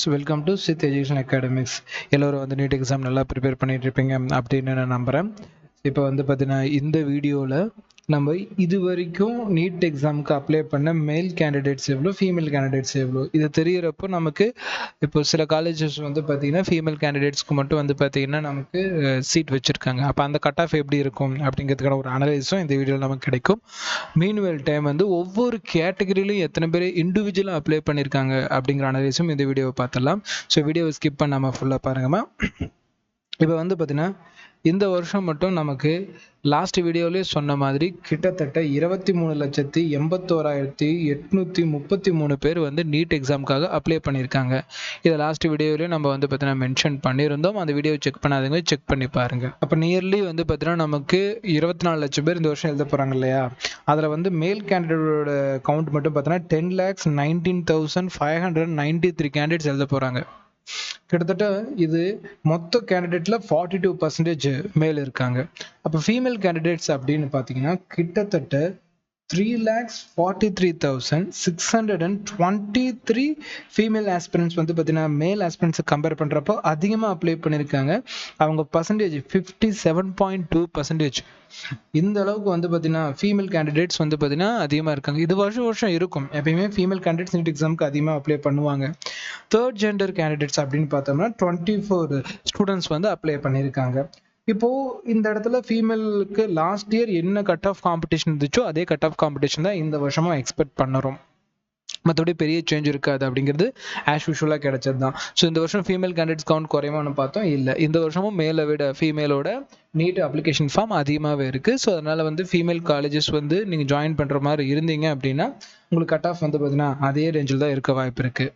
Students, welcome to Sid education academics. எல்லோரும் வந்து NEET exam நல்லா ப்ரிப்பேர் பண்ணிட்டு இருப்பீங்க அப்படின்னு நான் நம்புகிறேன். இப்போ வந்து பார்த்தீங்கன்னா இந்த வீடியோவில் நம்ம இது வரைக்கும் நீட் எக்ஸாமுக்கு அப்ளை பண்ண மேல் கேண்டிடேட்ஸ் எவ்வளோ, ஃபீமேல் கேண்டிடேட்ஸ் எவ்வளோ, இது தெரிகிறப்போ நமக்கு இப்போ சில காலேஜஸ் வந்து பார்த்தீங்கன்னா ஃபீமேல் கேண்டிடேட்ஸ்க்கு மட்டும் வந்து பார்த்தீங்கன்னா நமக்கு சீட் வச்சுருக்காங்க. அப்போ அந்த கட் ஆஃப் எப்படி இருக்கும் அப்படிங்கிறதுக்கான ஒரு அனலைஸும் இந்த வீடியோவில் நமக்கு கிடைக்கும். மீன்வெல் டைம் வந்து ஒவ்வொரு கேட்டகரியிலையும் எத்தனை பேர் இண்டிவிஜுவலாக அப்ளை பண்ணியிருக்காங்க அப்படிங்கிற அனலைஸும் இந்த வீடியோவை பார்த்துடலாம். ஸோ வீடியோவை ஸ்கிப் பண்ணாமல் ஃபுல்லாக பாருங்கம்மா. இப்போ வந்து பார்த்தீங்கன்னா இந்த வருஷம் மட்டும் நமக்கு லாஸ்ட் வீடியோலேயே சொன்ன மாதிரி கிட்டத்தட்ட 23,81,833 பேர் வந்து நீட் எக்ஸாமுக்காக அப்ளை பண்ணியிருக்காங்க. இதை லாஸ்ட் வீடியோலேயே நம்ம வந்து பார்த்தீங்கன்னா மென்ஷன் பண்ணியிருந்தோம். அந்த வீடியோ செக் பண்ணாதவங்க செக் பண்ணி பாருங்க. அப்போ நியர்லி வந்து பார்த்தீங்கன்னா நமக்கு 24 லட்சம் பேர் இந்த வருஷம் எழுத போகிறாங்க இல்லையா? அதில் வந்து மேல் கேண்டிடேட்டோட கவுண்ட் மட்டும் பார்த்தீங்கன்னா 10,19,593 கேண்டிடேட்ஸ் எழுத போகிறாங்க. கிட்டத்தட்ட இது மொத்த கேண்டிடேட்ல 42% மேல் இருக்காங்க. அப்போ ஃபீமேல் கேண்டிடேட்ஸ் அப்படின்னு பார்த்தீங்கன்னா கிட்டத்தட்ட 3,43,623 ஃபீமேல் ஆஸ்பிரன்ஸ் வந்து பார்த்தீங்கன்னா மேல் ஆஸ்பிரன்ஸை கம்பேர் பண்ணுறப்போ அதிகமாக அப்ளை பண்ணியிருக்காங்க. அவங்க பர்சன்டேஜ் 57.2%. இந்த அளவுக்கு வந்து பார்த்தீங்கன்னா ஃபீமேல் கேண்டிடேட்ஸ் வந்து பார்த்தீங்கன்னா அதிகமாக இருக்காங்க. இது வருஷம் இருக்கும். எப்பயுமே ஃபீமேல் கேண்டிடேட்ஸ் நீட் எக்ஸாமுக்கு அதிகமாக அப்ளை பண்ணுவாங்க. தேர்ட் ஜெண்டர் கேண்டிடேட்ஸ் அப்படின்னு பார்த்தோம்னா 24 ஸ்டூடெண்ட்ஸ் வந்து அப்ளை பண்ணியிருக்காங்க. இப்போ இந்த இடத்துல ஃபீமேலுக்கு லாஸ்ட் இயர் என்ன கட் ஆஃப் காம்படிஷன் இருந்துச்சோ அதே கட் ஆஃப் காம்படிஷன் தான் இந்த வருஷமும் எக்ஸ்பெக்ட் பண்ணுறோம். மற்றபடி பெரிய சேஞ்ச் இருக்காது அப்படிங்கிறது ஆஸ் யூஷுவலாக கிடைச்சது தான். ஸோ இந்த வருஷம் ஃபீமேல் கேண்டிடேட்ஸ் கவுண்ட் குறைவானு பார்த்தோம், இல்லை. இந்த வருஷமும் மேலை விட ஃபீமேலோட நீட் அப்ளிகேஷன் ஃபார்ம் அதிகமாகவே இருக்குது. ஸோ அதனால் வந்து ஃபீமேல் காலேஜஸ் வந்து நீங்கள் ஜாயின் பண்ணுற மாதிரி இருந்தீங்க அப்படின்னா உங்களுக்கு கட் ஆஃப் வந்து பார்த்தீங்கன்னா அதே ரேஞ்சில் தான் இருக்க வாய்ப்பு இருக்குது.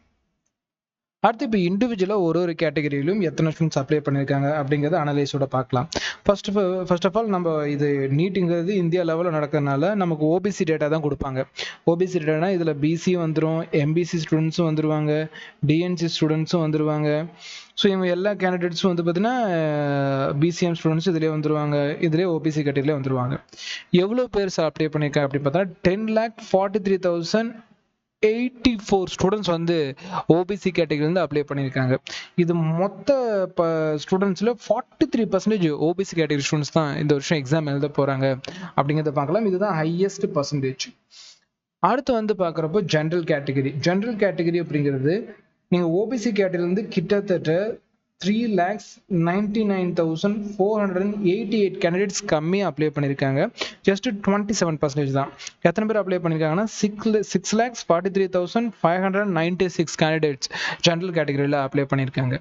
அடுத்து இப்போ இண்டிவிஜுவலாக ஒரு கேட்டகரியிலும் எத்தனை ஸ்டூடெண்ட்ஸ் அப்ளை பண்ணியிருக்காங்க அப்படிங்கிறத அனலைஸோட பார்க்கலாம். ஃபர்ஸ்ட் ஆஃப் ஆல் நம்ம இது நீட்டுங்கிறது இந்தியா லெவலில் நடக்கிறதுனால நமக்கு ஓபிசி டேட்டா தான் கொடுப்பாங்க. ஓபிசி டேட்டானா இதில் பிசி வந்துடும், எம்பிசி ஸ்டூடெண்ட்ஸும் வந்துடுவாங்க, டிஎன்சி ஸ்டூடெண்ட்ஸும் வந்துடுவாங்க. ஸோ இவங்க எல்லா கேண்டிடேட்ஸும் வந்து பார்த்தீங்கன்னா பிசிஎம் ஸ்டூடெண்ட்ஸ் இதிலே வந்துடுவாங்க, இதிலே ஓபிசி கேட்டகரியிலே வந்துடுவாங்க. எவ்வளோ பேர் அப்ளை பண்ணியிருக்காங்க அப்படின்னு பார்த்தா 10,43,084 ஸ்டூடெண்ட்ஸ் வந்து ஓபிசி கேட்டகரியிலேருந்து அப்ளை பண்ணியிருக்காங்க. இது மொத்த ஸ்டூடெண்ட்ஸில் 43% ஓபிசி கேட்டகரி ஸ்டூடெண்ட்ஸ் தான் இந்த வருஷம் எக்ஸாம் எழுத போகிறாங்க அப்படிங்கிறத பார்க்கலாம். இதுதான் ஹையஸ்ட் பர்சன்டேஜ். அடுத்து வந்து பார்க்குறப்போ ஜென்ரல் கேட்டகரி அப்படிங்கிறது நீங்கள் ஓபிசி கேட்டகரியிலேருந்து கிட்டத்தட்ட 3,99,488 கேண்டிடேட்ஸ் கம்மியாக அப்ளை பண்ணியிருக்காங்க. ஜஸ்ட் 27% தான். எத்தனை பேர் அப்ளை பண்ணியிருக்காங்கன்னா 6,43,596 கேண்டிடேட்ஸ் ஜென்ரல் கேட்டகரியில் அப்ளை பண்ணியிருக்காங்க.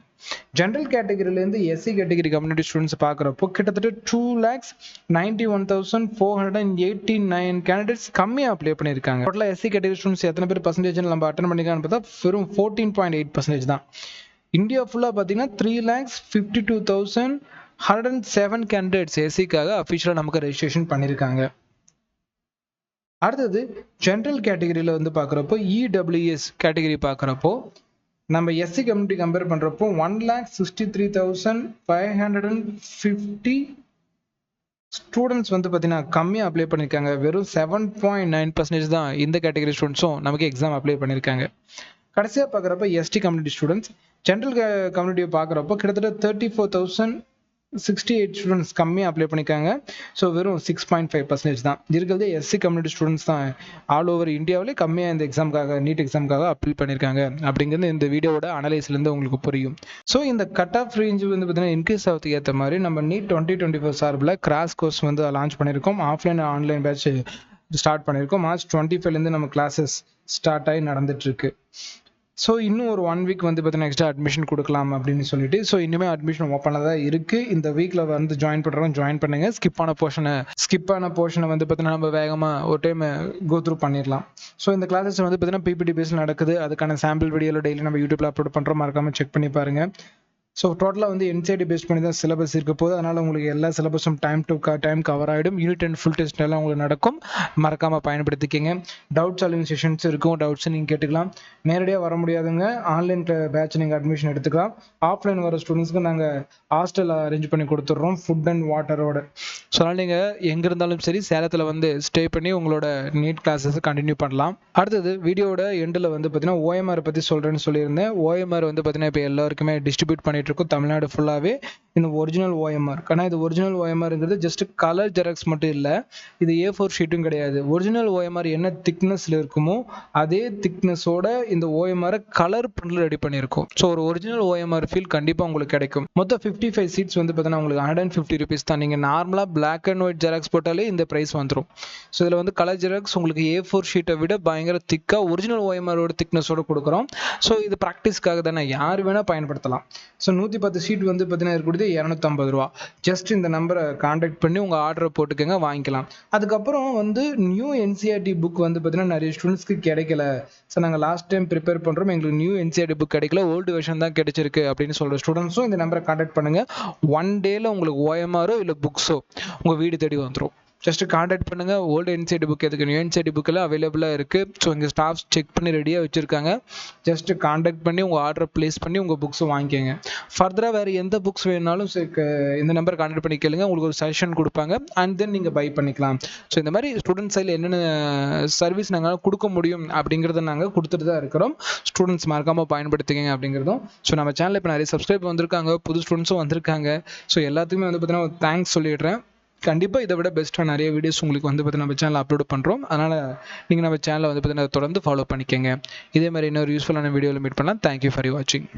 ஜென்ரல் கேட்டகரியிலேருந்து எஸ்சி கேட்டகரி கம்யூனிட்டி ஸ்டூடெண்ட்ஸ் பார்க்குறப்போ கிட்டத்தட்ட 2,91,489 கேண்டிடேட்ஸ் கம்மியாக அப்ளை பண்ணியிருக்காங்க. டோட்டலாக எஸ்சி கேட்டகரி ஸ்டூடெண்ட்ஸ் எத்தனை பேர் பர்சன்டேஜ் நம்ம அட்டன் பண்ணியிருக்காங்கன்னு பார்த்தா வெறும் 14.8% தான். இந்தியா ஃபுல்லாக பார்த்தீங்கன்னா 3,52,107 கேண்டிடேட்ஸ் எஸ்சிக்காக அஃபிஷியலாக நமக்கு ரெஜிஸ்ட்ரேஷன் பண்ணியிருக்காங்க. அடுத்தது ஜென்ரல் கேட்டகரியில் வந்து பார்க்குறப்போ இடபிள்யூஎஸ் கேட்டகரி பார்க்குறப்போ நம்ம எஸ்சி கம்யூனிட்டி கம்பேர் பண்ணுறப்போ 1,63,550 ஸ்டூடெண்ட்ஸ் வந்து பார்த்தீங்கன்னா கம்மியாக அப்ளை பண்ணியிருக்காங்க. வெறும் 7.9% தான் இந்த கேட்டகரி ஸ்டூடெண்ட்ஸும் நமக்கு எக்ஸாம் அப்ளை பண்ணியிருக்காங்க. கடைசியாக பார்க்குறப்ப எஸ்டி கம்யூனிட்டி ஸ்டூடெண்ட்ஸ் ஜென்ரல் கம்யூனிட்டியை பார்க்குறப்போ கிட்டத்தட்ட 34,068 ஸ்டூடெண்ட்ஸ் கம்மியாக அப்ளை பண்ணியிருக்காங்க. ஸோ வெறும் 6.5% தான் இருக்கிறது. எஸ்சி கம்யூனிட்டி ஸ்டூடெண்ட்ஸ் தான் ஆல் ஓவர் இந்தியாவிலே கம்மியாக இந்த எக்ஸாமுக்காக நீட் எக்ஸாமுக்காக அப்ளை பண்ணியிருக்காங்க அப்படிங்கிறது இந்த வீடியோட அனலைஸ்லேருந்து உங்களுக்கு புரியும். ஸோ இந்த கட் ஆஃப் ரேஞ்சு வந்து பார்த்தீங்கன்னா இன்க்ரீஸ் ஆகிறதுக்கு ஏற்ற மாதிரி நம்ம நீட் 2024 சார்பில் கிராஸ் கோர்ஸ் வந்து லான்ச் பண்ணியிருக்கோம். ஆஃப்லைன் ஆன்லைன் பேட்ச் ஸ்டார்ட் பண்ணியிருக்கோம். மார்ச் 25லேருந்து நம்ம கிளாஸஸ் ஸ்டார்ட் ஆகி நடந்துட்டுருக்கு. ஸோ இன்னும் ஒரு 1 வீக் வந்து பார்த்தீங்கன்னா எக்ஸ்ட்ரா அட்மிஷன் கொடுக்கலாம் அப்படின்னு சொல்லிட்டு ஸோ இனிமேல் அட்மிஷன் ஓப்பனில் தான் இருக்குது. இந்த வீக்கில் வந்து ஜாயின் பண்ணுங்கள். ஸ்கிப்பான போர்ஷனை வந்து பார்த்தீங்கன்னா நம்ம வேகமாக ஒரு டைம் கோ த்ரூ பண்ணிடலாம். ஸோ இந்த கிளாஸஸ் வந்து பார்த்தீங்கன்னா பிபிடி பேஸில் நடக்குது. அதுக்கான சாம்பிள் வீடியோவில் டெய்லி நம்ம யூடியூப்ல அப்லோட் பண்ணுறோம். மறக்காமல் செக் பண்ணி பாருங்கள். ஸோ டோட்டலாக வந்து என்சிஆர்டி பேஸ் பண்ணி தான் சிலபஸ் இருக்க போது. அதனால் உங்களுக்கு எல்லா சிலபஸும் டைம் கவர் ஆகிடும். யூனிட் அண்ட் ஃபுல் டெஸ்ட் எல்லாம் உங்களுக்கு நடக்கும். மறக்காமல் பயன்படுத்திக்கங்க. டவுட் சால்விங் செஷன்ஸ் இருக்கும். டவுட்ஸ் நீங்கள் கேட்டுக்கலாம். நேரடியாக வர முடியாதுங்க, ஆன்லைன் பேட்ச் நீங்கள் அட்மிஷன் எடுத்துக்கலாம். ஆஃப்லைன் வர ஸ்டூடெண்ட்ஸ்க்கு நாங்கள் ஹாஸ்டல் அரேஞ்ச் பண்ணி கொடுத்துட்றோம், ஃபுட் அண்ட் வாட்டரோட. ஸோ அதனால் நீங்கள் எங்கே இருந்தாலும் சரி சேலத்தில் வந்து ஸ்டே பண்ணி உங்களோட நீட் கிளாஸஸ் கண்டினியூ பண்ணலாம். அடுத்தது வீடியோட எண்டில் வந்து பார்த்தீங்கன்னா ஓஎம்ஆர் பற்றி சொல்கிறேன்னு சொல்லியிருந்தேன். ஓஎம்ஆர் வந்து பார்த்தீங்கன்னா இப்போ எல்லாருக்குமே டிஸ்ட்ரிபியூட் பண்ணிட்டு இருக்கோம் தமிழ்நாடு ஃபுல்லாகவே. இந்த ஒரிஜினல் ஓஎம்ஆர், ஆனால் இது ஒரிஜினல் ஓஎம்ஆர்ங்கிறது ஜஸ்ட் கலர் ஜெராக்ஸ் மட்டும் இல்லை, இது A4 ஷீட்டும் கிடையாது. ஒரிஜினல் ஓஎம்ஆர் என்ன திக்னஸில் இருக்குமோ அதே திக்னஸோட இந்த ஓஎம்ஆரை கலர் பிரிண்டில் ரெடி பண்ணியிருக்கோம். ஸோ ஒரு ஒரிஜினல் ஓஎம்ஆர் ஃபீல் கண்டிப்பாக உங்களுக்கு கிடைக்கும். மொத்தம் 55 சீட்ஸ் வந்து பார்த்தீங்கன்னா உங்களுக்கு 150 rupees தான். நீங்கள் நார்மலாக பிளாக் அண்ட் ஒயிட் ஜெராக்ஸ் போட்டாலே இந்த ப்ரைஸ் வந்துடும். ஸோ இதில் வந்து கலர் ஜெராக்ஸ் உங்களுக்கு A4 ஷீட்டை விட பயங்கர திக்காக ஒரிஜினல் ஓஎம்ஆரோட திக்னஸோட கொடுக்குறோம். ஸோ இது ப்ராக்டிஸ்க்காக தானே, யார் வேணால் பயன்படுத்தலாம். ஸோ 110 ஷீட் வந்து பார்த்தீங்கன்னா இருக்கிறது 250 ரூபா. ஜஸ்ட் இந்த நம்பரை கான்டாக்ட் பண்ணி உங்கள் ஆர்டரை போட்டுக்கங்க, வாங்கிக்கலாம். அதுக்கப்புறம் வந்து நியூ என்சிஆர்டி புக் வந்து பார்த்தீங்கன்னா நிறைய ஸ்டூடெண்ட்ஸ்க்கு கிடைக்கல. ஸோ நாங்கள் லாஸ்ட் டைம் ப்ரிப்பேர் பண்ணுறோம், எங்களுக்கு நியூ என்சிஆர்டி புக் கிடைக்கல, ஓல்டு வெர்ஷன் தான் கிடைச்சிருக்கு அப்படின்னு சொல்கிற ஸ்டூடெண்ட்ஸும் இந்த நம்பரை கான்டாக்ட் பண்ணுங்கள். 1 டேல உங்களுக்கு ஓஎம்ஆரோ இல்லை புக்ஸோ உங்கள் வீடு தேடி வந்துடும். ஜஸ்ட் கான்டாக்ட் பண்ணுங்க. ஓல்டு என்சிஆர்டி புக் எதுக்கு, நியூ என்சிஆர்டி புக் எல்லாம் அவைலபிளாக இருக்குது. ஸோ எங்கள் ஸ்டாஃப்ஸ் செக் பண்ணி ரெடியாக வச்சுருக்காங்க. ஜஸ்ட் கான்டாக்ட் பண்ணி உங்கள் ஆர்டரை ப்ளேஸ் பண்ணி உங்கள் புக்ஸை வாங்கிக்கோங்க. ஃபர்தராக வேறு எந்த புக்ஸ் வேணுனாலும் இந்த நம்பர் கான்டாக்ட் பண்ணி கேளுங்க, உங்களுக்கு ஒரு சஜஷன் கொடுப்பாங்க. அண்ட் தென் நீங்கள் பை பண்ணிக்கலாம். ஸோ இந்த மாதிரி ஸ்டூடெண்ட் சைடில் என்னென்ன சர்வீஸ் நாங்கள் கொடுக்க முடியும் அப்படிங்கிறத நாங்கள் கொடுத்துட்டு தான் இருக்கிறோம். ஸ்டூடெண்ட்ஸ் மறக்காமல் பயன்படுத்திக்கங்க அப்படிங்கிறதும். ஸோ நம்ம சேனலில் இப்போ நிறைய சப்ஸ்கிரைப் வந்திருக்காங்க, புது ஸ்டூடெண்ட்ஸும் வந்திருக்காங்க. ஸோ எல்லாத்துக்குமே வந்து பார்த்தீங்கன்னா தேங்க்ஸ் சொல்லிடுறேன். கண்டிப்பாக இதை விட பெஸ்ட்டாக நிறைய வீடியோஸ் உங்களுக்கு வந்து பார்த்தீங்கன்னா நம்ம சேனலில் அப்லோட் பண்ணுறோம். அதனால் நீங்கள் நம்ம சேனலை வந்து பார்த்தீங்கன்னா தொடர்ந்து ஃபாலோ பண்ணிக்கோங்க. இதே மாதிரி இன்னொரு யூஸ்ஃபுல்லான வீடியோவில் மீட் பண்ணலாம். தேங்க்யூ ஃபார் வாட்சிங்.